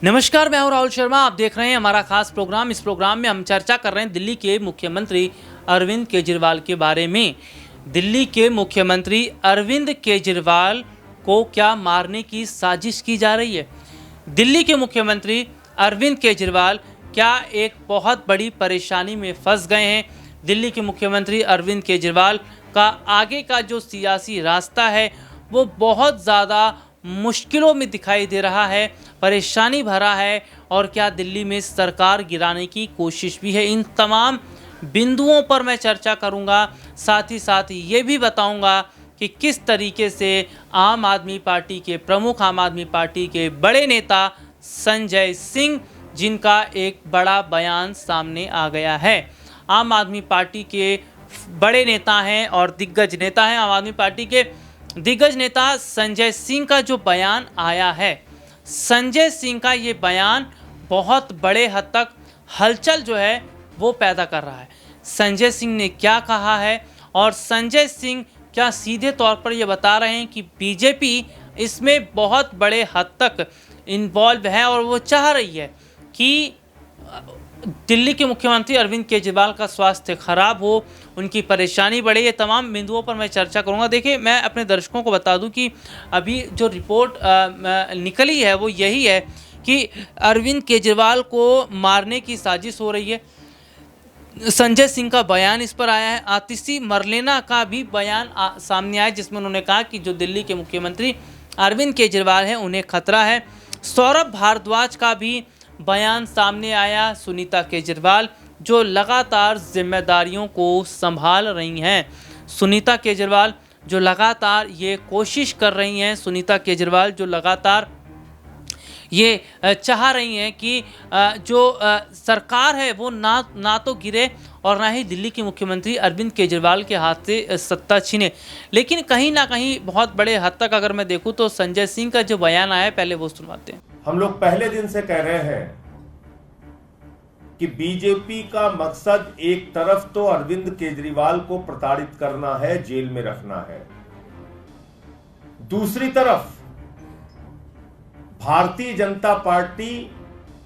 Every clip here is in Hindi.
नमस्कार, मैं हूं राहुल शर्मा। आप देख रहे हैं हमारा खास प्रोग्राम। इस प्रोग्राम में हम चर्चा कर रहे हैं दिल्ली के मुख्यमंत्री अरविंद केजरीवाल के बारे में। दिल्ली के मुख्यमंत्री अरविंद केजरीवाल को क्या मारने की साजिश की जा रही है? दिल्ली के मुख्यमंत्री अरविंद केजरीवाल क्या एक बहुत बड़ी परेशानी में फंस गए हैं? दिल्ली के मुख्यमंत्री अरविंद केजरीवाल का आगे का जो सियासी रास्ता है वो बहुत ज़्यादा मुश्किलों में दिखाई दे रहा है, परेशानी भरा है। और क्या दिल्ली में सरकार गिराने की कोशिश भी है? इन तमाम बिंदुओं पर मैं चर्चा करूंगा। साथ ही साथ ये भी बताऊंगा कि किस तरीके से आम आदमी पार्टी के प्रमुख, आम आदमी पार्टी के बड़े नेता संजय सिंह, जिनका एक बड़ा बयान सामने आ गया है। आम आदमी पार्टी के बड़े नेता हैं और दिग्गज नेता हैं। आम आदमी पार्टी के दिग्गज नेता संजय सिंह का जो बयान आया है, संजय सिंह का ये बयान बहुत बड़े हद तक हलचल जो है वो पैदा कर रहा है। संजय सिंह ने क्या कहा है और संजय सिंह क्या सीधे तौर पर ये बता रहे हैं कि बीजेपी इसमें बहुत बड़े हद तक इन्वॉल्व है और वो चाह रही है कि दिल्ली के मुख्यमंत्री अरविंद केजरीवाल का स्वास्थ्य खराब हो, उनकी परेशानी बढ़े। ये तमाम बिंदुओं पर मैं चर्चा करूंगा। देखिए, मैं अपने दर्शकों को बता दूं कि अभी जो रिपोर्ट निकली है वो यही है कि अरविंद केजरीवाल को मारने की साजिश हो रही है। संजय सिंह का बयान इस पर आया है। आतिशी मरलेना का भी बयान सामने आया, जिसमें उन्होंने कहा कि जो दिल्ली के मुख्यमंत्री अरविंद केजरीवाल हैं उन्हें खतरा है। सौरभ भारद्वाज का भी बयान सामने आया। सुनीता केजरीवाल जो लगातार जिम्मेदारियों को संभाल रही हैं, सुनीता केजरीवाल जो लगातार ये कोशिश कर रही हैं, सुनीता केजरीवाल जो लगातार ये चाह रही हैं कि जो सरकार है वो ना तो गिरे और ना ही दिल्ली के मुख्यमंत्री अरविंद केजरीवाल के हाथ से सत्ता छीने। लेकिन कहीं ना कहीं बहुत बड़े हद तक अगर मैं देखूं तो संजय सिंह का जो बयान आया है, पहले वो सुनवाते हैं। हम लोग पहले दिन से कह रहे हैं कि बीजेपी का मकसद एक तरफ तो अरविंद केजरीवाल को प्रताड़ित करना है, जेल में रखना है, दूसरी तरफ भारतीय जनता पार्टी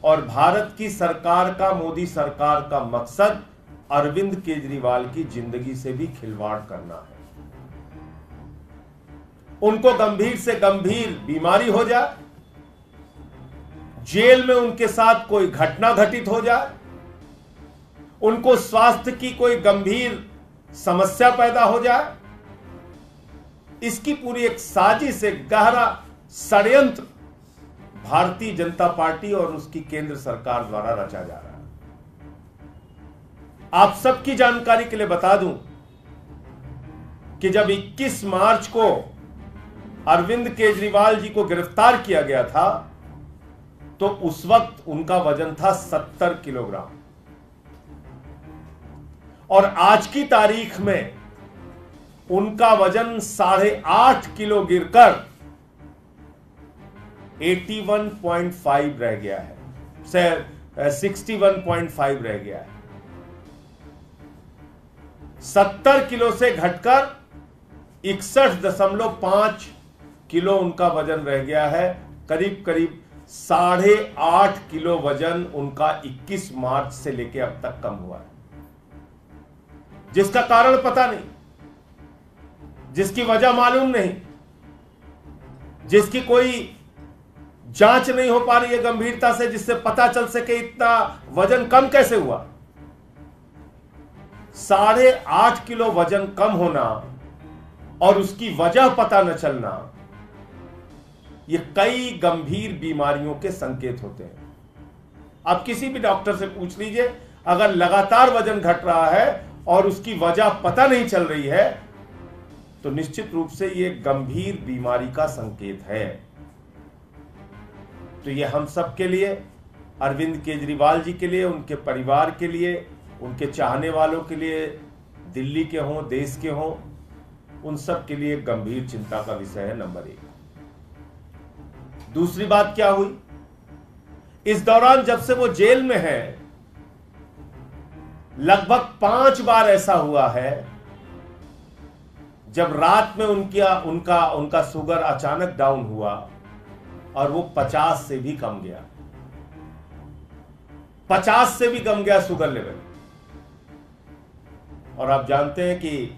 और भारत की सरकार का, मोदी सरकार का मकसद अरविंद केजरीवाल की जिंदगी से भी खिलवाड़ करना है। उनको गंभीर से गंभीर बीमारी हो जाए, जेल में उनके साथ कोई घटना घटित हो जाए, उनको स्वास्थ्य की कोई गंभीर समस्या पैदा हो जाए, इसकी पूरी एक साजिश, एक गहरा षड्यंत्र भारतीय जनता पार्टी और उसकी केंद्र सरकार द्वारा रचा जा रहा है। आप सबकी जानकारी के लिए बता दूं कि जब 21 मार्च को अरविंद केजरीवाल जी को गिरफ्तार किया गया था तो उस वक्त उनका वजन था 70 किलोग्राम और आज की तारीख में उनका वजन 8.5 किलो गिरकर 81.5 रह गया है, 61.5 रह गया है। 70 किलो से घटकर 61.5 किलो उनका वजन रह गया है। करीब करीब 8.5 किलो वजन उनका 21 मार्च से लेकर अब तक कम हुआ है, जिसका कारण पता नहीं, जिसकी वजह मालूम नहीं, जिसकी कोई जांच नहीं हो पा रही है गंभीरता से, जिससे पता चल सके इतना वजन कम कैसे हुआ। 8.5 किलो वजन कम होना और उसकी वजह पता न चलना, ये कई गंभीर बीमारियों के संकेत होते हैं। आप किसी भी डॉक्टर से पूछ लीजिए, अगर लगातार वजन घट रहा है और उसकी वजह पता नहीं चल रही है तो निश्चित रूप से ये गंभीर बीमारी का संकेत है। तो ये हम सब के लिए, अरविंद केजरीवाल जी के लिए, उनके परिवार के लिए, उनके चाहने वालों के लिए, दिल्ली के हों, देश के हों, उन सब के लिए गंभीर चिंता का विषय है, नंबर 1। दूसरी बात क्या हुई, इस दौरान जब से वो जेल में है लगभग 5 बार ऐसा हुआ है जब रात में उनका शुगर अचानक डाउन हुआ और वो 50 से भी कम गया। 50 से भी कम गया शुगर लेवल। और आप जानते हैं कि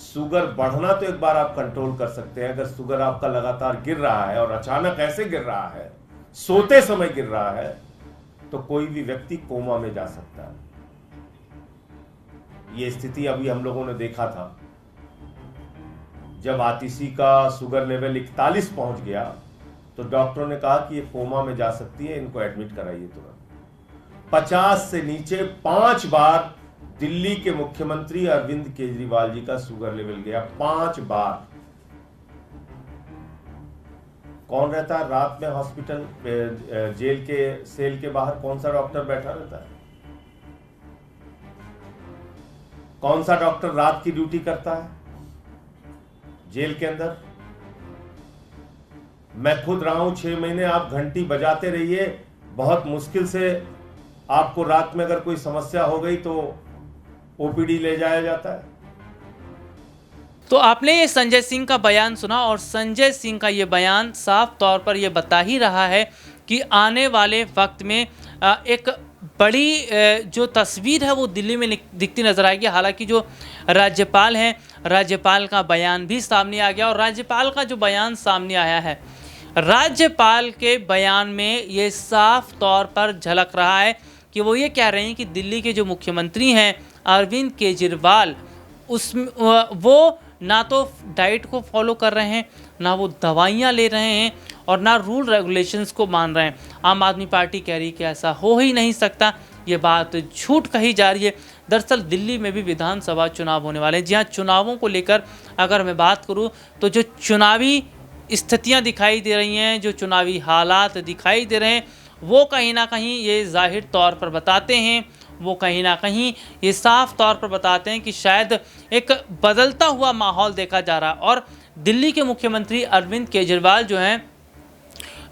शुगर बढ़ना तो एक बार आप कंट्रोल कर सकते हैं, अगर शुगर आपका लगातार गिर रहा है और अचानक ऐसे गिर रहा है, सोते समय गिर रहा है, तो कोई भी व्यक्ति कोमा में जा सकता है। यह स्थिति अभी हम लोगों ने देखा था, जब आतिशी का शुगर लेवल 41 पहुंच गया तो डॉक्टरों ने कहा कि ये कोमा में जा सकती है, इनको एडमिट कराइए तुरंत। 50 से नीचे 5 बार दिल्ली के मुख्यमंत्री अरविंद केजरीवाल जी का शुगर लेवल गया, 5 बार। कौन रहता है रात में हॉस्पिटल जेल के सेल के बाहर? कौन सा डॉक्टर बैठा रहता है? कौन सा डॉक्टर रात की ड्यूटी करता है जेल के अंदर? मैं खुद रहा हूं 6 महीने। आप घंटी बजाते रहिए, बहुत मुश्किल से आपको रात में अगर कोई समस्या हो गई तो ओपीडी ले जाया जाता है। तो आपने ये संजय सिंह का बयान सुना, और संजय सिंह का ये बयान साफ तौर पर ये बता ही रहा है कि आने वाले वक्त में एक बड़ी जो तस्वीर है वो दिल्ली में दिखती नजर आएगी। हालांकि जो राज्यपाल हैं, राज्यपाल का बयान भी सामने आ गया, और राज्यपाल का जो बयान सामने आया है, राज्यपाल के बयान में ये साफ तौर पर झलक रहा है कि वो ये कह रहे हैं कि दिल्ली के जो मुख्यमंत्री हैं अरविंद केजरीवाल, वो ना तो डाइट को फॉलो कर रहे हैं, ना वो दवाइयाँ ले रहे हैं, और ना रूल रेगुलेशंस को मान रहे हैं। आम आदमी पार्टी कह रही है कि ऐसा हो ही नहीं सकता, ये बात झूठ कही जा रही है। दरअसल दिल्ली में भी विधानसभा चुनाव होने वाले हैं। जी हाँ, चुनावों को लेकर अगर मैं बात करूँ तो जो चुनावी स्थितियाँ दिखाई दे रही हैं, जो चुनावी हालात दिखाई दे रहे हैं, वो कहीं ना कहीं ये जाहिर तौर पर बताते हैं, वो कहीं ना कहीं ये साफ तौर पर बताते हैं कि शायद एक बदलता हुआ माहौल देखा जा रहा है। और दिल्ली के मुख्यमंत्री अरविंद केजरीवाल जो हैं,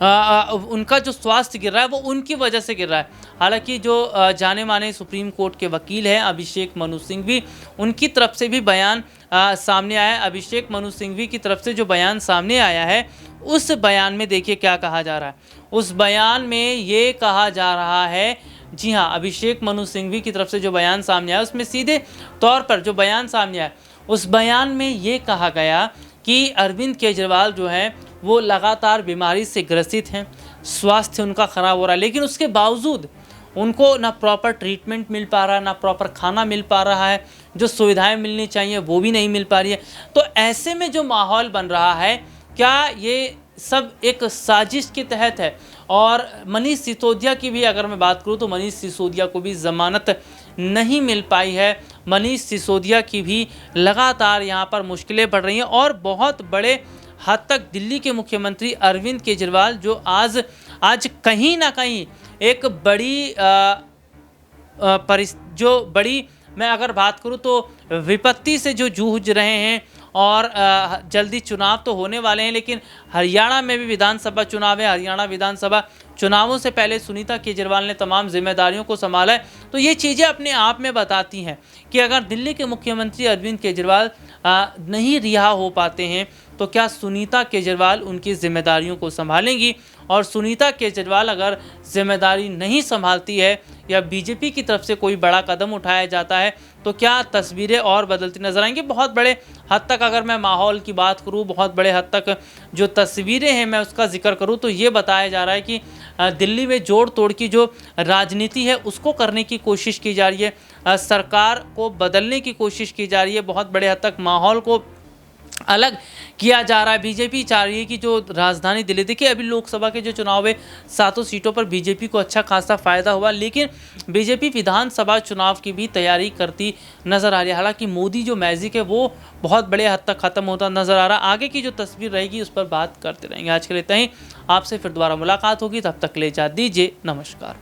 उनका जो स्वास्थ्य गिर रहा है वो उनकी वजह से गिर रहा है। हालांकि जो जाने माने सुप्रीम कोर्ट के वकील हैं अभिषेक मनु सिंघवी, उनकी तरफ से भी बयान सामने आया है। अभिषेक मनु सिंघवी की तरफ से जो बयान सामने आया है, उस बयान में देखिए क्या कहा जा रहा है। उस बयान में ये कहा जा रहा है, जी हाँ, अभिषेक मनु सिंघवी की तरफ से जो बयान सामने आया उसमें सीधे तौर पर जो बयान सामने आया, उस बयान में ये कहा गया कि अरविंद केजरीवाल जो हैं वो लगातार बीमारी से ग्रसित हैं, स्वास्थ्य उनका ख़राब हो रहा है, लेकिन उसके बावजूद उनको ना प्रॉपर ट्रीटमेंट मिल पा रहा है, ना प्रॉपर खाना मिल पा रहा है, जो सुविधाएं मिलनी चाहिए वो भी नहीं मिल पा रही है। तो ऐसे में जो माहौल बन रहा है, क्या ये सब एक साजिश के तहत है? और मनीष सिसोदिया की भी अगर मैं बात करूं तो मनीष सिसोदिया को भी ज़मानत नहीं मिल पाई है। मनीष सिसोदिया की भी लगातार यहां पर मुश्किलें बढ़ रही हैं, और बहुत बड़े हद तक दिल्ली के मुख्यमंत्री अरविंद केजरीवाल जो आज कहीं ना कहीं एक बड़ी जो बड़ी मैं अगर बात करूं तो विपत्ति से जो जूझ रहे हैं, और जल्दी चुनाव तो होने वाले हैं, लेकिन हरियाणा में भी विधानसभा चुनाव है। हरियाणा विधानसभा चुनावों से पहले सुनीता केजरीवाल ने तमाम जिम्मेदारियों को संभाला है। तो ये चीज़ें अपने आप में बताती हैं कि अगर दिल्ली के मुख्यमंत्री अरविंद केजरीवाल नहीं रिहा हो पाते हैं तो क्या सुनीता केजरीवाल उनकी जिम्मेदारियों को संभालेंगी? और सुनीता केजरीवाल अगर जिम्मेदारी नहीं संभालती है, या बीजेपी की तरफ से कोई बड़ा कदम उठाया जाता है, तो क्या तस्वीरें और बदलती नजर आएंगी? बहुत बड़े हद तक अगर मैं माहौल की बात करूं, बहुत बड़े हद तक जो तस्वीरें हैं मैं उसका जिक्र करूं, तो ये बताया जा रहा है कि दिल्ली में जोड़ तोड़ की जो राजनीति है उसको करने की कोशिश की जा रही है, सरकार को बदलने की कोशिश की जा रही है, बहुत बड़े हद तक माहौल को अलग किया जा रहा है। बीजेपी चाह रही है कि जो राजधानी दिल्ली, देखिए अभी लोकसभा के जो चुनाव है 7 सीटों पर बीजेपी को अच्छा खासा फायदा हुआ, लेकिन बीजेपी विधानसभा चुनाव की भी तैयारी करती नजर आ रही है। हालांकि मोदी जो मैजिक है वो बहुत बड़े हद तक खत्म होता नजर आ रहा है। आगे की जो तस्वीर रहेगी उस पर बात करते रहेंगे। आज के लिए इतना ही, आपसे फिर दोबारा मुलाकात होगी, तब तक ले जा दीजिए, नमस्कार।